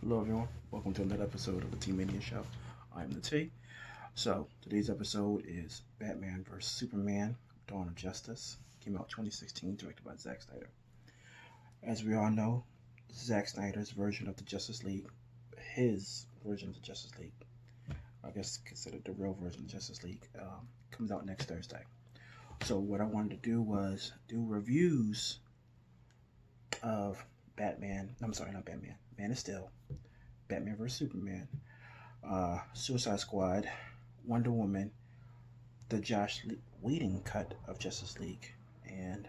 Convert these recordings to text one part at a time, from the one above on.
Hello, everyone. Welcome to another episode of the T Mania Show. I am the T. So, today's episode is Batman vs. Superman Dawn of Justice. Came out 2016, directed by Zack Snyder. As we all know, Zack Snyder's version of the Justice League, his version of the Justice League, I guess considered the real version of the Justice League, comes out next Thursday. So, what I wanted to do was do reviews of Batman. I'm sorry, not Batman. Man of Steel, Batman vs Superman, Suicide Squad, Wonder Woman, the Whedon cut of Justice League, and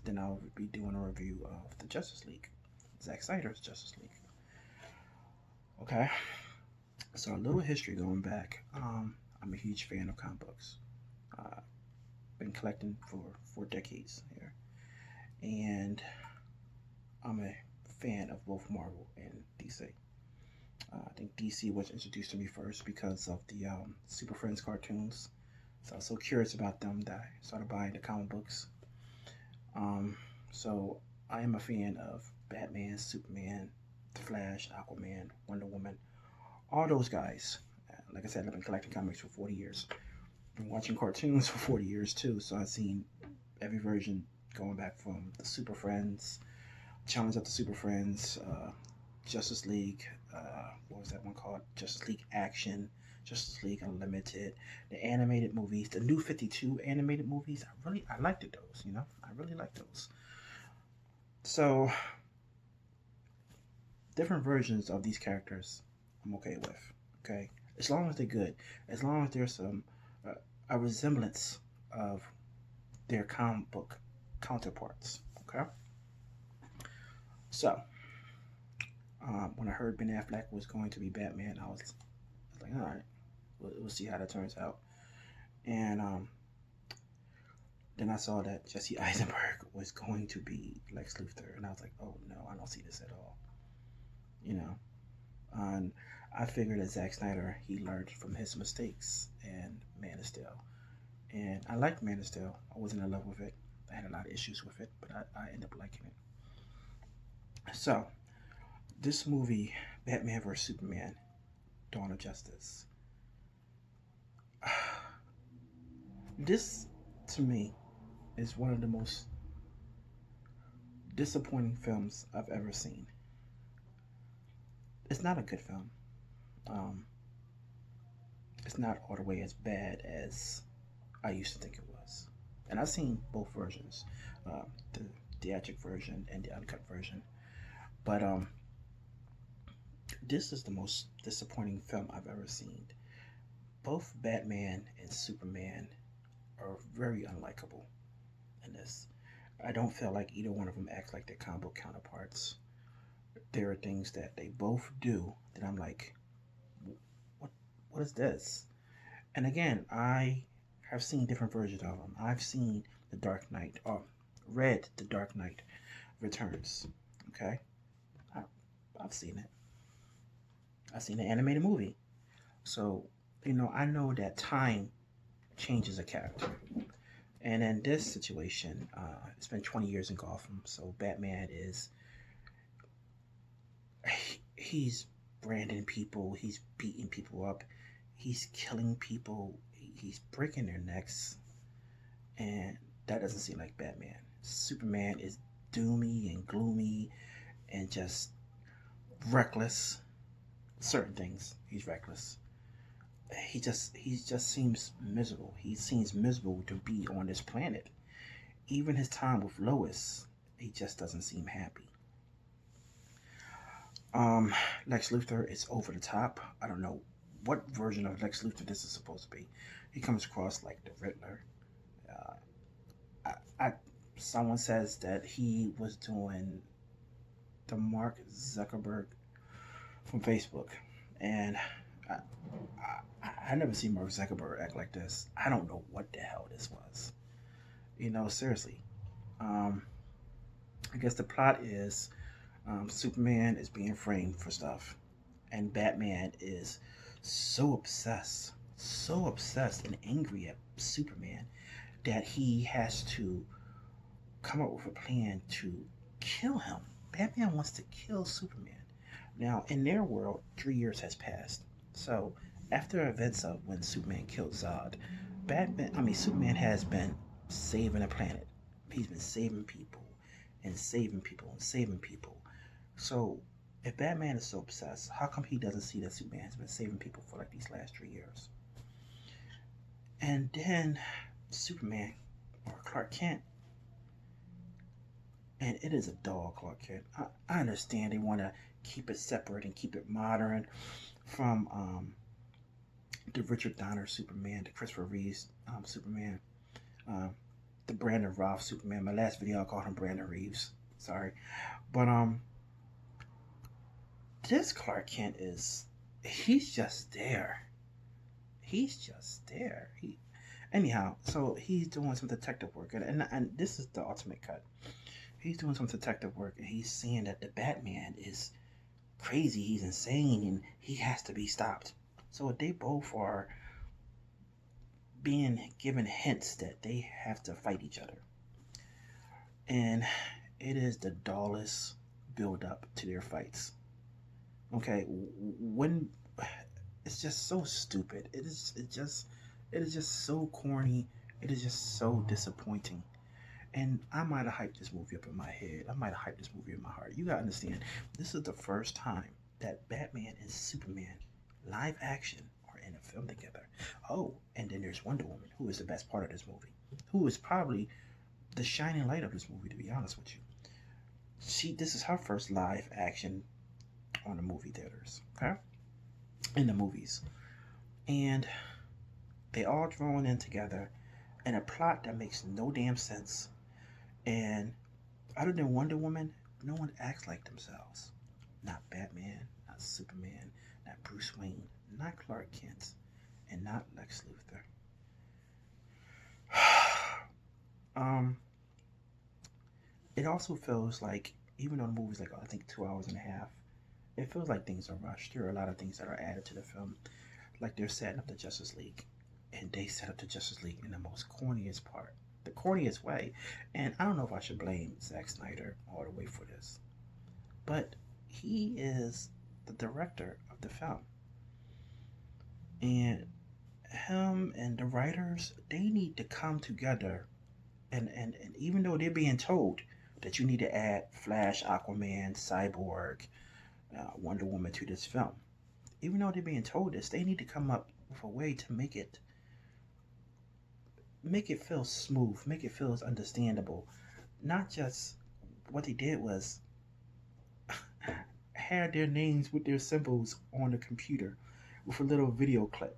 then I'll be doing a review of the Justice League, Zack Snyder's Justice League. Okay, so a little history going back. I'm a huge fan of comic books. Been collecting for decades here, and I'm a fan of both Marvel and DC. I think DC was introduced to me first because of the Super Friends cartoons. So I was so curious about them that I started buying the comic books. So I am a fan of Batman, Superman, The Flash, Aquaman, Wonder Woman, all those guys. Like I said, I've been collecting comics for 40 years. Been watching cartoons for 40 years too, so I've seen every version going back from the Super Friends, Challenge of the Super Friends, Justice League, what was that one called? Justice League Action, Justice League Unlimited, the animated movies, the new 52 animated movies. I liked those, I really liked those. So, different versions of these characters I'm okay with, okay? As long as they're good, as long as there's a resemblance of their comic book counterparts, okay? So, when I heard Ben Affleck was going to be Batman, I was like, all right, we'll see how that turns out. And then I saw that Jesse Eisenberg was going to be Lex Luthor, and I was like, oh no, I don't see this at all. You know, and I figured that Zack Snyder, he learned from his mistakes and Man of Steel, and I liked Man of Steel. I wasn't in love with it. I had a lot of issues with it, but I ended up liking it. So this movie, Batman vs Superman, Dawn of Justice. This, to me, is one of the most disappointing films I've ever seen. It's not a good film. Um, it's not all the way as bad as I used to think it was. And I've seen both versions, the theatric version and the uncut version. But this is the most disappointing film I've ever seen. Both Batman and Superman are very unlikable in this. I don't feel like either one of them acts like their comic book counterparts. There are things that they both do that I'm like, what what is this? And again, I have seen different versions of them. I've seen The Dark Knight, or read The Dark Knight Returns. Okay, I, I've seen it. I've seen the animated movie. So, I know that time changes a character. And in this situation, it's been 20 years in Gotham. So Batman is he's branding people, he's beating people up, he's killing people, he's breaking their necks, and that doesn't seem like Batman. Superman is doomy and gloomy and just reckless. Certain things, he's reckless. He just seems miserable. He seems miserable to be on this planet. Even his time with Lois, he just doesn't seem happy. Lex Luthor is over the top. I don't know what version of Lex Luthor this is supposed to be. He comes across like the Riddler. Uh, I someone says that he was doing the Mark Zuckerberg from Facebook, and I, I never seen Mark Zuckerberg act like this. I don't know what the hell this was. Seriously. Um, I guess the plot is Superman is being framed for stuff, and Batman is so obsessed and angry at Superman that he has to come up with a plan to kill him. Batman wants to kill Superman. Now, in their world, 3 years has passed. So, after events of when Superman killed Zod, Superman has been saving the planet. He's been saving people and saving people and saving people. So, if Batman is so obsessed, how come he doesn't see that Superman has been saving people for like these last 3 years? And then Superman or Clark Kent, and it is a dog, Clark Kent. I understand they want to keep it separate and keep it modern from the Richard Donner Superman, the Christopher Reeves Superman, uh, the Brandon Routh Superman. My last video I called him Brandon Reeves. Sorry, but this Clark Kent he's just there. He's just there. Anyhow, so he's doing some detective work, and this is the ultimate cut. He's doing some detective work, and he's seeing that the Batman is crazy. He's insane, and he has to be stopped. So they both are being given hints that they have to fight each other, and it is the dullest build up to their fights. Okay, when it's just so stupid. It is just so corny. It is just so disappointing. And I might have hyped this movie up in my head. I might have hyped this movie in my heart. You gotta understand, this is the first time that Batman and Superman live action are in a film together. Oh, and then there's Wonder Woman, who is the best part of this movie, who is probably the shining light of this movie, to be honest with you. This is her first live action on the movie theaters, okay? In the movies. And they all thrown in together in a plot that makes no damn sense. And other than Wonder Woman, no one acts like themselves. Not Batman, not Superman, not Bruce Wayne, not Clark Kent, and not Lex Luthor. It also feels like, even though the movie's like I think 2 hours and a half, it feels like things are rushed. There are a lot of things that are added to the film, like they're setting up the Justice League, and they set up the Justice League in the most corniest part, the corniest way. And I don't know if I should blame Zack Snyder all the way for this, but he is the director of the film, and him and the writers, they need to come together. And even though they're being told that you need to add Flash, Aquaman, Cyborg, Wonder Woman to this film, even though they're being told this, they need to come up with a way to make it feel smooth, make it feel understandable. Not just what they did was had their names with their symbols on the computer with a little video clip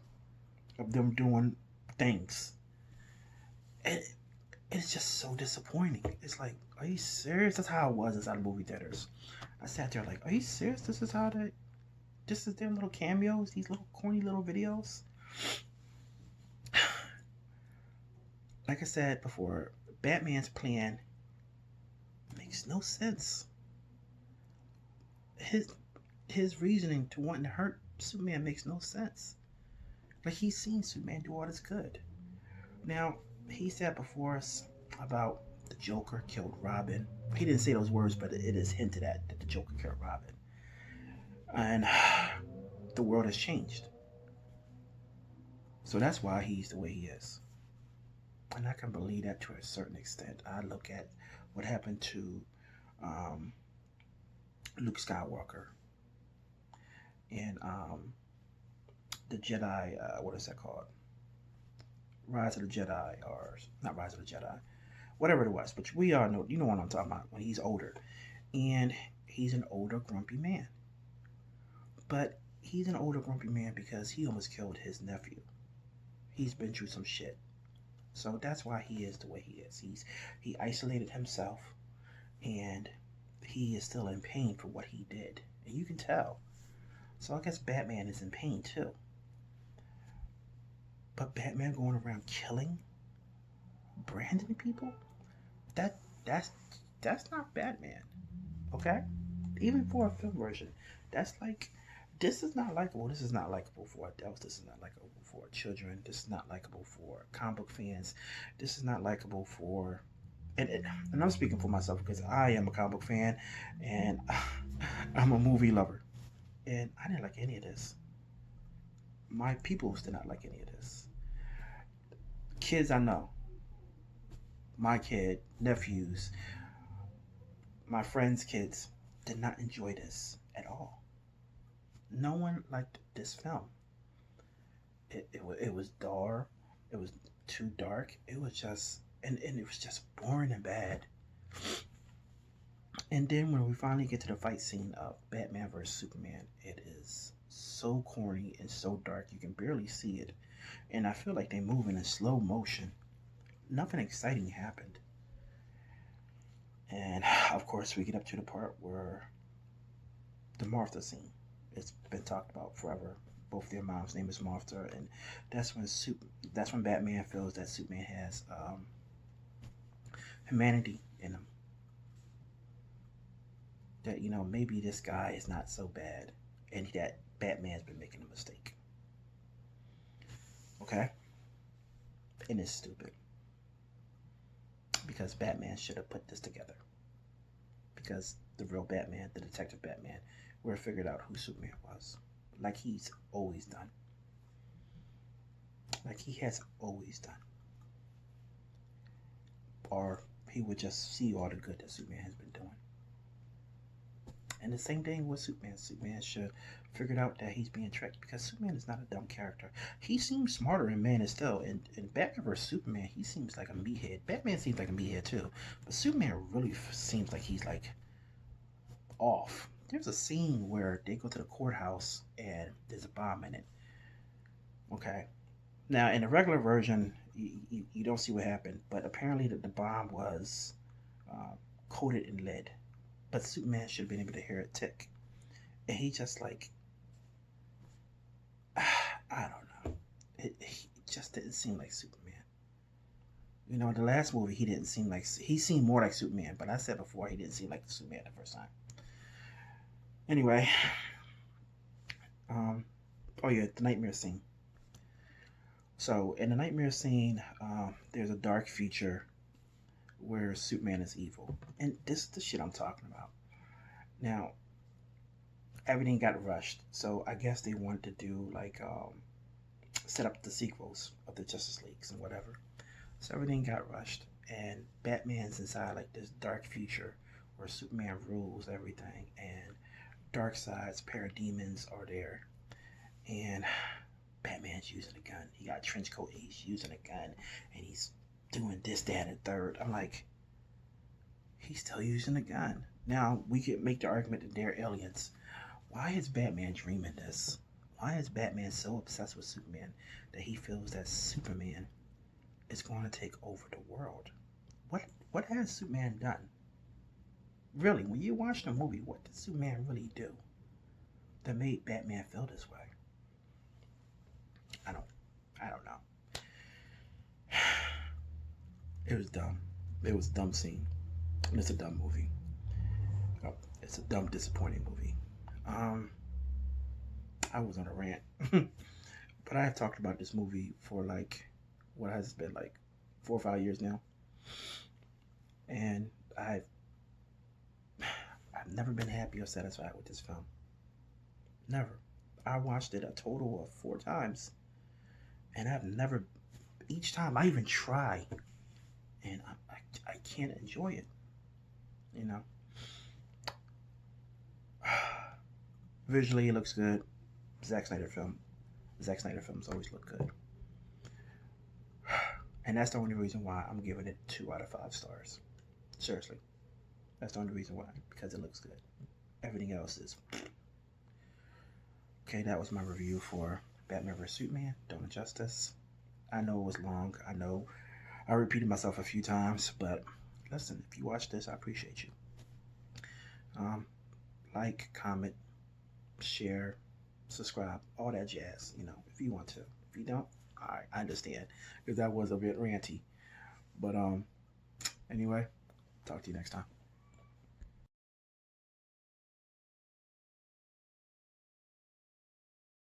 of them doing things. And it's just so disappointing. It's like, are you serious? That's how it was inside the movie theaters. I sat there like, are you serious? This is their little cameos, these little corny little videos. Like I said before, Batman's plan makes no sense. His reasoning to wanting to hurt Superman makes no sense. Like, he's seen Superman do all this good. Now, he said before us about the Joker killed Robin. He didn't say those words, but it is hinted at that the Joker killed Robin. And the world has changed. So that's why he's the way he is. And I can believe that to a certain extent. I look at what happened to Luke Skywalker and the Jedi, what is that called? Rise of the Jedi, or not Rise of the Jedi, whatever it was. But we all know, you know what I'm talking about, when he's older. And he's an older, grumpy man. But he's an older, grumpy man because he almost killed his nephew. He's been through some shit. So that's why he is the way he is. He isolated himself, and he is still in pain for what he did. And you can tell. So I guess Batman is in pain too. But Batman going around killing, branding people, that's not Batman. Okay? Even for a film version. That's like, this is not likable. This is not likable for adults. This is not likable for children. This is not likable for comic book fans. This is not likable for, and I'm speaking for myself because I am a comic book fan and I'm a movie lover. And I didn't like any of this. My peoples did not like any of this. Kids I know, my kid, nephews, my friends' kids did not enjoy this at all. No one liked this film. It was dark. It was too dark. It was just and it was just boring and bad. And then when we finally get to the fight scene of Batman versus Superman, it is so corny and so dark you can barely see it. And I feel like they're moving in slow motion. Nothing exciting happened. And of course, we get up to the part where the Martha scene. It's been talked about forever. Both their mom's name is Martha, and that's when that's when Batman feels that Superman has humanity in him. That maybe this guy is not so bad, and that Batman's been making a mistake. Okay, and it's stupid because Batman should have put this together. Because the real Batman, the detective Batman, would have figured out who Superman was, like he's always done, like he has always done, or he would just see all the good that Superman has been doing. And the same thing with Superman. Superman should have figured out that he's being tricked because Superman is not a dumb character. He seems smarter in Man of Steel. In Batman vs Superman, he seems like a meathead. Batman seems like a meathead too, but Superman really seems like he's like off. There's a scene where they go to the courthouse and there's a bomb in it. Okay. Now in the regular version, you don't see what happened, but apparently the bomb was uh, coated in lead. But Superman should have been able to hear it tick. And he just like, I don't know. It just didn't seem like Superman. The last movie he didn't seem like, he seemed more like Superman. But I said before he didn't seem like Superman the first time. Anyway, um, oh yeah, the nightmare scene. So in the nightmare scene, there's a dark feature where Superman is evil, and this is the shit I'm talking about. Now, everything got rushed, so I guess they wanted to do like set up the sequels of the Justice Leagues and whatever. So everything got rushed, and Batman's inside like this dark future where Superman rules everything, and Darkseid's parademons are there, and Batman's using a gun. He got a trench coat, and he's using a gun, and he's doing this, that, and third. I'm like, he's still using a gun. Now we could make the argument that they're aliens. Why is Batman dreaming this? Why is Batman so obsessed with Superman that he feels that Superman is going to take over the world? What has Superman done? Really, when you watch the movie, what did Superman really do that made Batman feel this way? I don't I don't know. It was dumb. It was a dumb scene. And it's a dumb movie. Oh, it's a dumb, disappointing movie. Um, I was on a rant, but I have talked about this movie for like what has it been like 4 or 5 years now, and I've never been happy or satisfied with this film. Never. I watched it a total of 4 times, and I've never. Each time I even try, and I can't enjoy it. You know. Visually, it looks good. Zack Snyder film. Zack Snyder films always look good. And that's the only reason why I'm giving it 2 out of 5 stars. Seriously. That's the only reason why. Because it looks good. Everything else is. Okay, that was my review for Batman vs. Superman, Dawn of Justice. I know it was long. I know I repeated myself a few times. But listen, if you watch this, I appreciate you. Like, comment, share, subscribe, all that jazz, if you want to. If you don't, alright, I understand. Because that was a bit ranty. But anyway, talk to you next time.